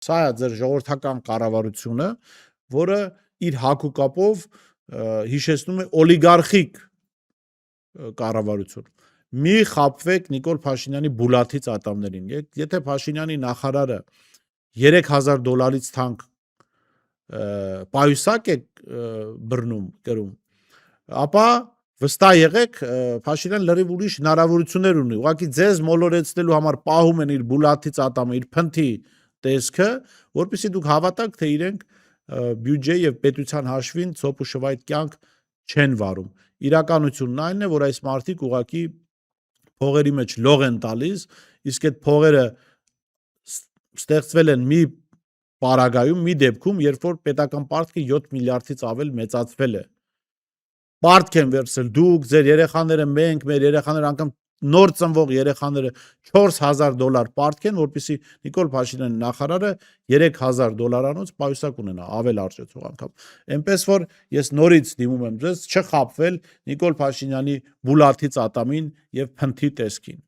Սա է ձեր ժողովրդական կառավարությունը, որը իր հակուկապով հիշեցնում է օլիգարխիկ կառավարություն։ Մի խաբվեք Նիկոլ Փաշինյանի բուլաթի ծատամներին։ Եթե Փաշինյանի նախարարը $3000 թանկ պայուսակ է բռնում կրում, ապա վստահ եղեք, Փաշինյան լրիվ ուրիշ հնարավորություններ ունի։ Ուղղակի ձեզ մոլորեցնելու համար պահում են իր բուլաթի ծատամը, իր փնթի տեսքը, որպեսզի դուք հավատաք, թե իրենք բյուջեի եւ պետության հաշվին ցոփ ու շվայտ կյանք չեն վարում։ Իրականությունն այն է, որ այս մարդիկ ուղղակի փողերի մեջ լող են տալիս, իսկ այդ փողերը ստեղծվել են մի պարագայում, մի դեպքում, երբ որ պետական պարտքը 7 միլիարդից ավել մեծացվել է։ Պարտք են վերցրել դուք, ձեր երեխաները, մենք, մեր երեխաները, անգամ նոր ծնվող երեխաները $4000 պարտք են, որպեսզի Նիկոլ Փաշինյանի նախարարը $3000-անոց պայուսակ ունենա, ավել արժեցող անգամ։ Էնպես որ ես նորից դիմում եմ ձեզ չխաբվել Նիկոլ Փաշինյանի բուլաթի ծատամին եւ փնթի տեսքին։